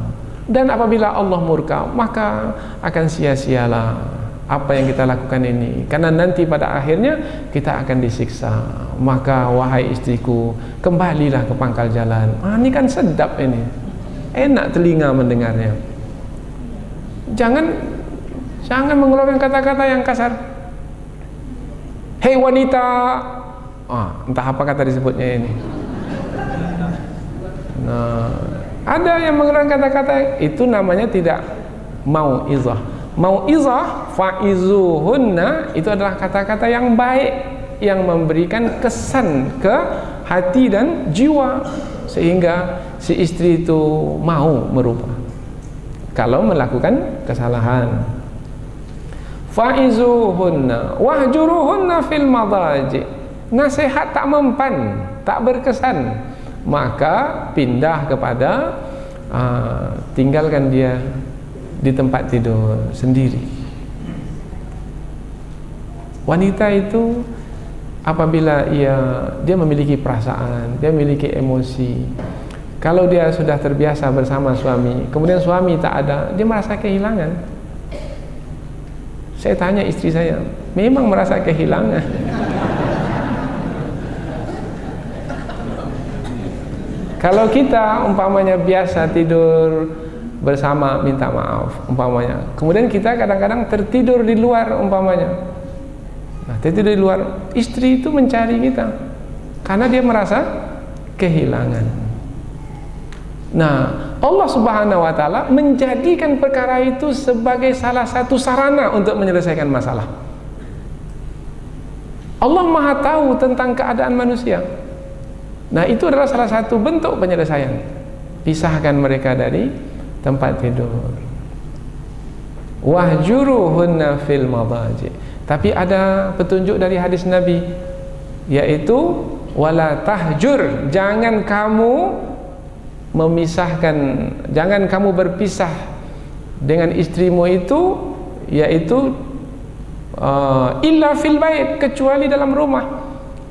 Dan apabila Allah murka, maka akan sia-sialah apa yang kita lakukan ini, karena nanti pada akhirnya kita akan disiksa. Maka wahai istriku, kembalilah ke pangkal jalan. Ini kan sedap ini, enak telinga mendengarnya. Jangan mengeluarkan kata-kata yang kasar. Hei wanita, entah apa kata disebutnya ini. Nah, ada yang mengeluarkan kata-kata itu namanya tidak mau'izah. Mau'izah, fa'izuhunna, itu adalah kata-kata yang baik, yang memberikan kesan ke hati dan jiwa, sehingga si istri itu mau merubah kalau melakukan kesalahan. Fa'izuhunna wahjuruhunna fil madaji. Nasihat tak mempan, tak berkesan, maka pindah kepada tinggalkan dia di tempat tidur sendiri. Wanita itu apabila dia memiliki perasaan, dia memiliki emosi. Kalau dia sudah terbiasa bersama suami, kemudian suami tak ada, dia merasa kehilangan. Saya tanya istri saya, memang merasa kehilangan. Kalau kita umpamanya biasa tidur bersama, minta maaf umpamanya, kemudian kita kadang-kadang tertidur di luar umpamanya, nah tertidur di luar, istri itu mencari kita karena dia merasa kehilangan. Nah, Allah Subhanahu wa taala menjadikan perkara itu sebagai salah satu sarana untuk menyelesaikan masalah. Allah Maha tahu tentang keadaan manusia. Nah, itu adalah salah satu bentuk penyelesaian. Pisahkan mereka dari tempat tidur. Wahjuruhunna fil madaji. Tapi ada petunjuk dari hadis Nabi, yaitu wala tahjur, jangan kamu memisahkan, jangan kamu berpisah dengan istrimu itu, yaitu illa fil bait, kecuali dalam rumah.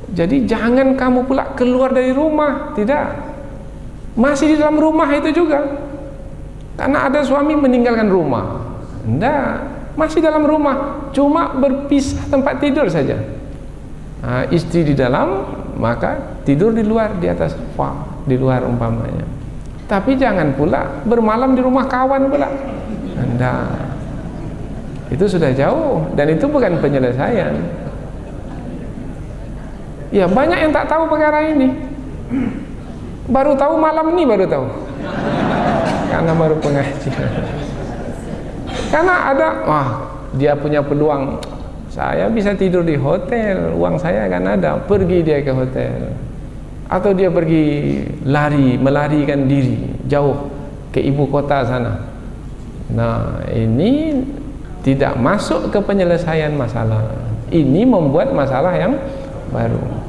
Jadi jangan kamu pula keluar dari rumah, tidak, masih di dalam rumah itu juga. Karena ada suami meninggalkan rumah, enggak, masih dalam rumah, cuma berpisah tempat tidur saja. Nah, istri di dalam, maka tidur di luar, di atas sofa, di luar umpamanya. Tapi jangan pula bermalam di rumah kawan pula, enggak. Itu sudah jauh, dan itu bukan penyelesaian. Ya, banyak yang tak tahu perkara ini. Baru tahu malam ini, baru tahu. Karena baru pengajian. Karena ada, wah, dia punya peluang, saya bisa tidur di hotel, uang saya akan ada, pergi dia ke hotel, atau dia pergi melarikan diri jauh ke ibu kota sana. Nah, ini tidak masuk ke penyelesaian masalah. Ini membuat masalah yang baru.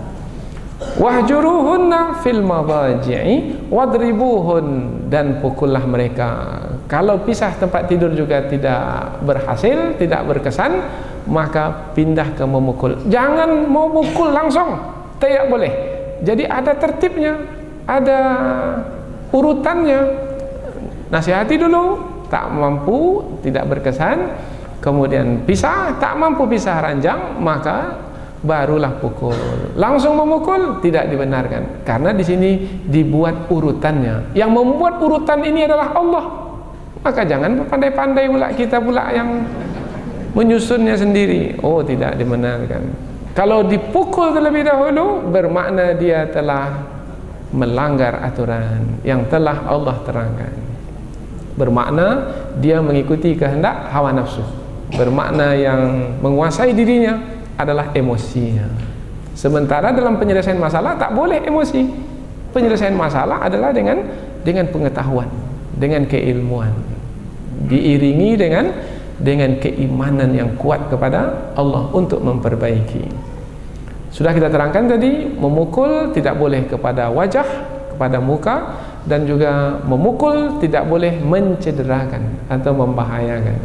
Wahjuruhunna fil madaji'i wadribuhun, dan pukullah mereka. Kalau pisah tempat tidur juga tidak berhasil, tidak berkesan, maka pindah ke memukul. Jangan mau mukul langsung, tidak boleh. Jadi ada tertibnya, ada urutannya. Nasihati dulu, tak mampu, tidak berkesan, kemudian pisah, tak mampu pisah ranjang, maka barulah pukul. Langsung memukul tidak dibenarkan, karena di sini dibuat urutannya. Yang membuat urutan ini adalah Allah. Maka jangan pandai-pandai pula kita pula yang menyusunnya sendiri. Oh, tidak dibenarkan. Kalau dipukul terlebih dahulu, bermakna dia telah melanggar aturan yang telah Allah terangkan. Bermakna dia mengikuti kehendak hawa nafsu. Bermakna yang menguasai dirinya adalah emosinya. Sementara dalam penyelesaian masalah tak boleh emosi. Penyelesaian masalah adalah dengan pengetahuan, dengan keilmuan, diiringi dengan keimanan yang kuat kepada Allah untuk memperbaiki. Sudah kita terangkan tadi, memukul tidak boleh kepada wajah, kepada muka, dan juga memukul tidak boleh mencederakan atau membahayakan.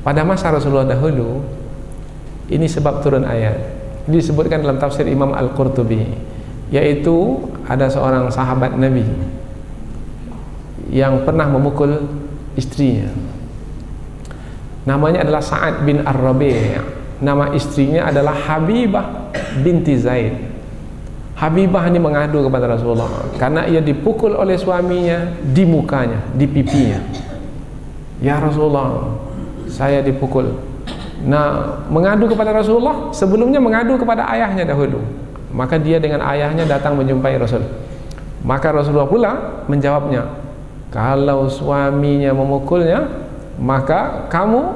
Pada masa Rasulullah dahulu, ini sebab turun ayat. Disebutkan dalam tafsir Imam Al-Qurtubi, yaitu ada seorang sahabat Nabi yang pernah memukul istrinya. Namanya adalah Sa'ad bin Ar-Rabi'. Nama istrinya adalah Habibah binti Zaid. Habibah ini mengadu kepada Rasulullah karena ia dipukul oleh suaminya di mukanya, di pipinya. Ya Rasulullah, saya dipukul. Nah, mengadu kepada Rasulullah, sebelumnya mengadu kepada ayahnya dahulu. Maka dia dengan ayahnya datang menjumpai Rasul. Maka Rasulullah pula menjawabnya, kalau suaminya memukulnya, maka kamu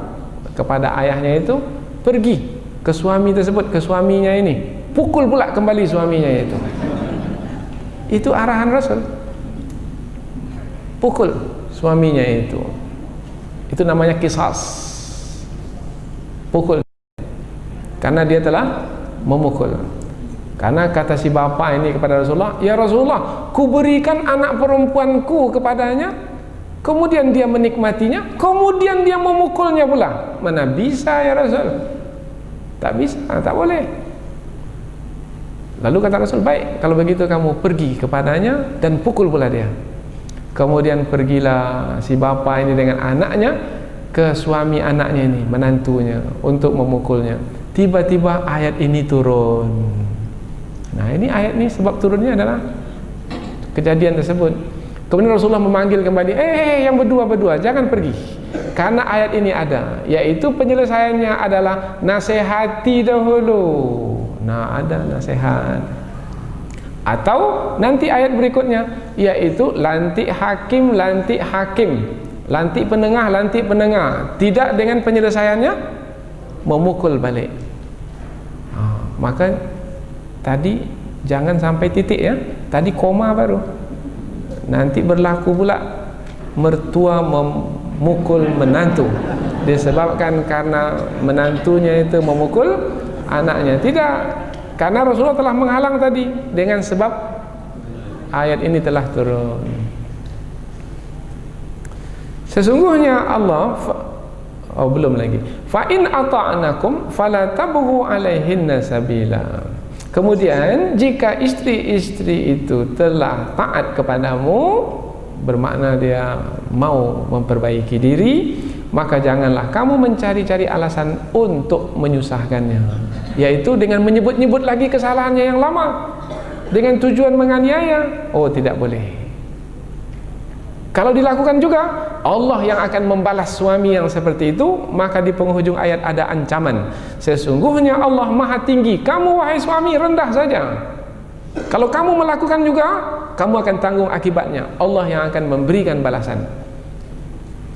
kepada ayahnya itu pergi ke suami tersebut, ke suaminya ini, pukul pula kembali suaminya itu. Itu arahan Rasul. Pukul suaminya itu. Itu namanya qisas. Pukul, karena dia telah memukul. Karena kata si bapak ini kepada Rasulullah, ya Rasulullah, kuberikan anak perempuanku kepadanya, kemudian dia menikmatinya, kemudian dia memukulnya pula. Mana bisa ya Rasul? Tak bisa, tak boleh. Lalu kata Rasul, baik, kalau begitu kamu pergi kepadanya dan pukul pula dia. Kemudian pergilah si bapa ini dengan anaknya ke suami anaknya ini, menantunya, untuk memukulnya. Tiba-tiba ayat ini turun. Nah, ini ayat ini sebab turunnya adalah kejadian tersebut. Kemudian Rasulullah memanggil kembali, yang berdua, jangan pergi. Karena ayat ini ada, yaitu penyelesaiannya adalah nasihati dahulu. Nah, ada nasihat. Atau nanti ayat berikutnya, yaitu lantik hakim, lantik penengah. Tidak dengan penyelesaiannya memukul balik. Maka tadi jangan sampai titik ya. Tadi koma baru. Nanti berlaku pula mertua memukul menantu disebabkan karena menantunya itu memukul anaknya. Tidak, karena Rasulullah telah menghalang tadi dengan sebab ayat ini telah turun. Sesungguhnya Allah belum lagi. Fa in ata'nakum fala tabghu 'alaihinna sabila. Kemudian jika istri-istri itu telah taat kepadamu, bermakna dia mau memperbaiki diri, maka janganlah kamu mencari-cari alasan untuk menyusahkannya, yaitu dengan menyebut-nyebut lagi kesalahannya yang lama dengan tujuan menganiaya. Oh, tidak boleh. Kalau dilakukan juga, Allah yang akan membalas suami yang seperti itu. Maka di penghujung ayat ada ancaman, sesungguhnya Allah maha tinggi, kamu wahai suami rendah saja. Kalau kamu melakukan juga, kamu akan tanggung akibatnya. Allah yang akan memberikan balasan.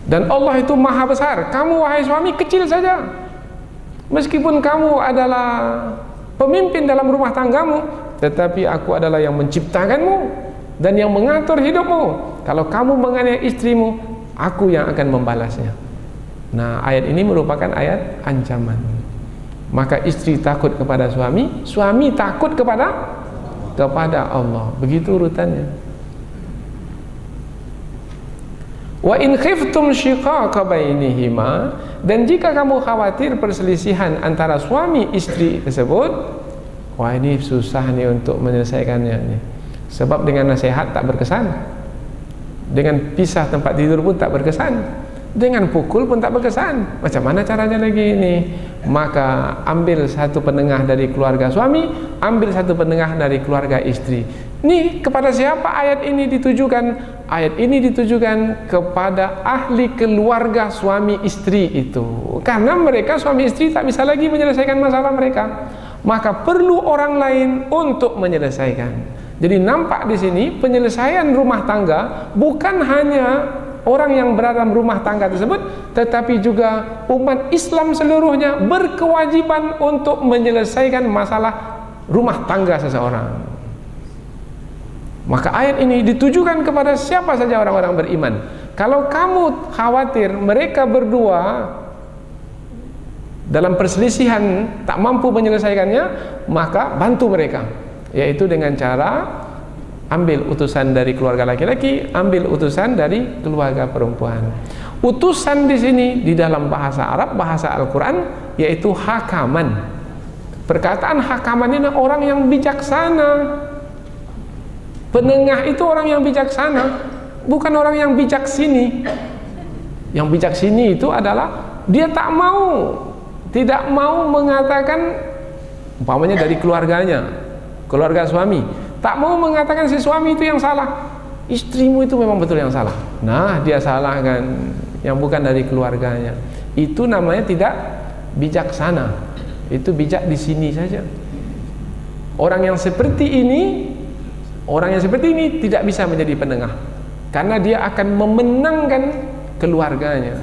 Dan Allah itu maha besar, kamu wahai suami kecil saja. Meskipun kamu adalah pemimpin dalam rumah tanggamu, tetapi aku adalah yang menciptakanmu dan yang mengatur hidupmu. Kalau kamu menganiaya istrimu, aku yang akan membalasnya. Nah, ayat ini merupakan ayat ancaman. Maka istri takut kepada suami, suami takut kepada Allah. Begitu urutannya. Wa in khiftum shiqaqa bainihima, dan jika kamu khawatir perselisihan antara suami istri tersebut, wah ini susah nih untuk menyelesaikannya nih. Sebab dengan nasihat tak berkesan, dengan pisah tempat tidur pun tak berkesan, dengan pukul pun tak berkesan. Macam mana caranya lagi ini? Maka ambil satu penengah dari keluarga suami, ambil satu penengah dari keluarga istri. Nih, kepada siapa ayat ini ditujukan? Ayat ini ditujukan kepada ahli keluarga suami istri itu. Karena mereka suami istri tak bisa lagi menyelesaikan masalah mereka, maka perlu orang lain untuk menyelesaikan. Jadi nampak di sini penyelesaian rumah tangga bukan hanya orang yang berada dalam rumah tangga tersebut, tetapi juga umat Islam seluruhnya berkewajiban untuk menyelesaikan masalah rumah tangga seseorang. Maka ayat ini ditujukan kepada siapa saja orang-orang beriman. Kalau kamu khawatir mereka berdua dalam perselisihan tak mampu menyelesaikannya, maka bantu mereka, yaitu dengan cara ambil utusan dari keluarga laki-laki, ambil utusan dari keluarga perempuan. Utusan di sini di dalam bahasa Arab, bahasa Al-Quran, yaitu hakaman. Perkataan hakaman ini orang yang bijaksana. Penengah itu orang yang bijaksana, bukan orang yang bijak sini. Yang bijak sini itu adalah dia tidak mau mengatakan, umpamanya dari keluarganya, keluarga suami, tak mau mengatakan si suami itu yang salah, istrimu itu memang betul yang salah. Nah, dia salahkan yang bukan dari keluarganya. Itu namanya tidak bijaksana. Itu bijak di sini saja. Orang yang seperti ini tidak bisa menjadi penengah, karena dia akan memenangkan keluarganya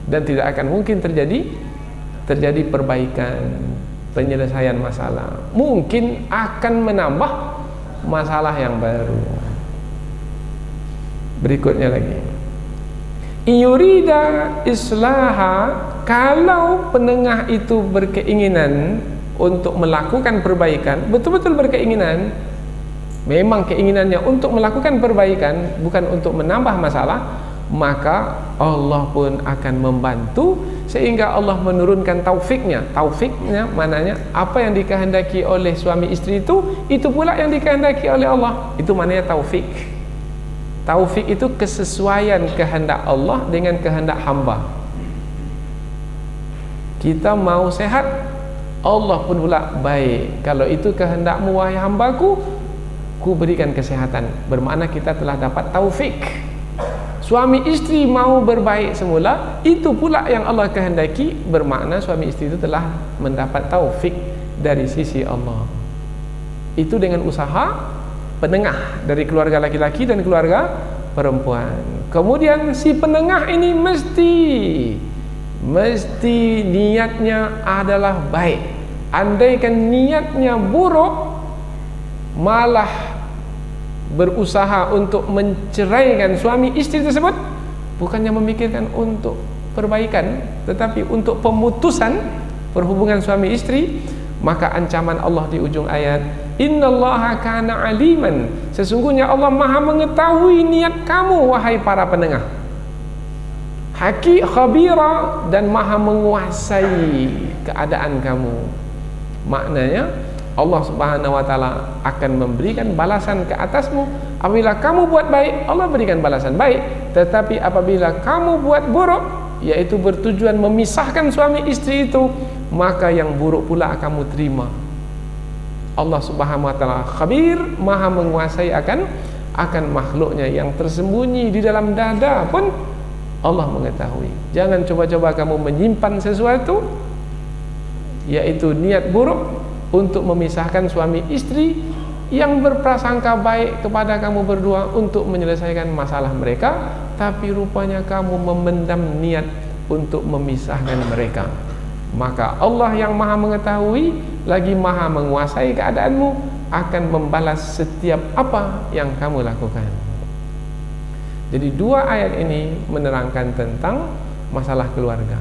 dan tidak akan mungkin terjadi perbaikan, penyelesaian masalah. Mungkin akan menambah masalah yang baru. Berikutnya lagi, yurida islaha, kalau penengah itu berkeinginan untuk melakukan perbaikan, betul-betul berkeinginan, memang keinginannya untuk melakukan perbaikan, bukan untuk menambah masalah, maka Allah pun akan membantu sehingga Allah menurunkan taufiknya. Taufiknya maknanya apa yang dikehendaki oleh suami istri itu pula yang dikehendaki oleh Allah. Itu maknanya taufik. Taufik itu kesesuaian kehendak Allah dengan kehendak hamba. Kita mau sehat, Allah pun pula baik. Kalau itu kehendakmu wahai hambaku, ku berikan kesehatan. Bermakna kita telah dapat taufik. Suami istri mau berbaik semula, itu pula yang Allah kehendaki. Bermakna suami istri itu telah mendapat taufik dari sisi Allah. Itu dengan usaha penengah dari keluarga laki-laki dan keluarga perempuan. Kemudian si penengah ini mesti niatnya adalah baik. Andaikan niatnya buruk, malah berusaha untuk menceraikan suami istri tersebut, bukannya memikirkan untuk perbaikan, tetapi untuk pemutusan perhubungan suami istri, maka ancaman Allah di ujung ayat, innallaha kana aliman, sesungguhnya Allah maha mengetahui niat kamu wahai para penengah, khabira, dan maha menguasai keadaan kamu. Maknanya Allah Subhanahu wa taala akan memberikan balasan ke atasmu. Apabila kamu buat baik, Allah berikan balasan baik. Tetapi apabila kamu buat buruk, yaitu bertujuan memisahkan suami istri itu, maka yang buruk pula kamu terima. Allah Subhanahu wa taala khabir, maha menguasai akan makhluknya. Yang tersembunyi di dalam dada pun Allah mengetahui. Jangan coba-coba kamu menyimpan sesuatu, yaitu niat buruk untuk memisahkan suami istri yang berprasangka baik kepada kamu berdua untuk menyelesaikan masalah mereka, tapi rupanya kamu memendam niat untuk memisahkan mereka. Maka Allah yang maha mengetahui lagi maha menguasai keadaanmu akan membalas setiap apa yang kamu lakukan. Jadi dua ayat ini menerangkan tentang masalah keluarga,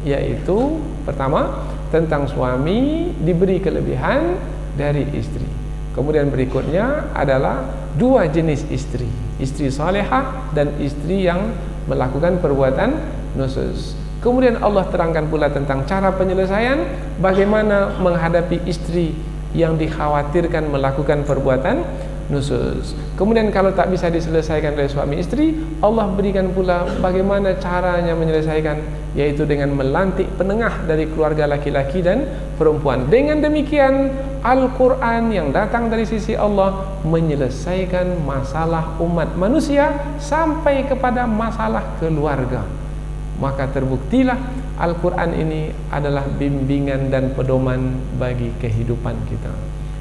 yaitu pertama tentang suami diberi kelebihan dari istri. Kemudian berikutnya adalah dua jenis istri, istri salihah dan istri yang melakukan perbuatan nusyuz. Kemudian Allah terangkan pula tentang cara penyelesaian, bagaimana menghadapi istri yang dikhawatirkan melakukan perbuatan nusyuz. Kemudian kalau tak bisa diselesaikan oleh suami istri, Allah berikan pula bagaimana caranya menyelesaikan, yaitu dengan melantik penengah dari keluarga laki-laki dan perempuan. Dengan demikian Al-Quran yang datang dari sisi Allah menyelesaikan masalah umat manusia sampai kepada masalah keluarga. Maka terbuktilah Al-Quran ini adalah bimbingan dan pedoman bagi kehidupan kita.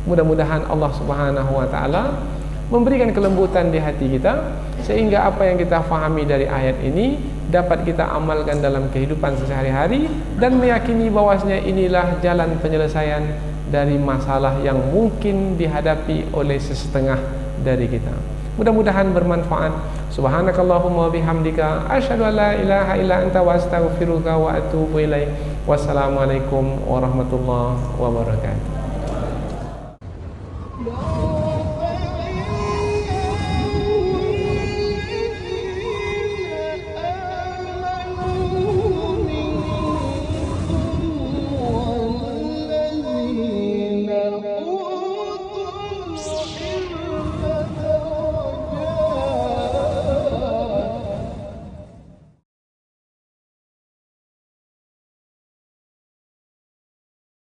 Mudah-mudahan Allah Subhanahu wa taala memberikan kelembutan di hati kita, sehingga apa yang kita fahami dari ayat ini dapat kita amalkan dalam kehidupan sehari-hari dan meyakini bahwasanya inilah jalan penyelesaian dari masalah yang mungkin dihadapi oleh sesetengah dari kita. Mudah-mudahan bermanfaat. Subhanakallahumma bihamdika asyhadu an la ilaha illa anta wa astaghfiruka wa atubu ilaik. Wassalamualaikum warahmatullahi wabarakatuh.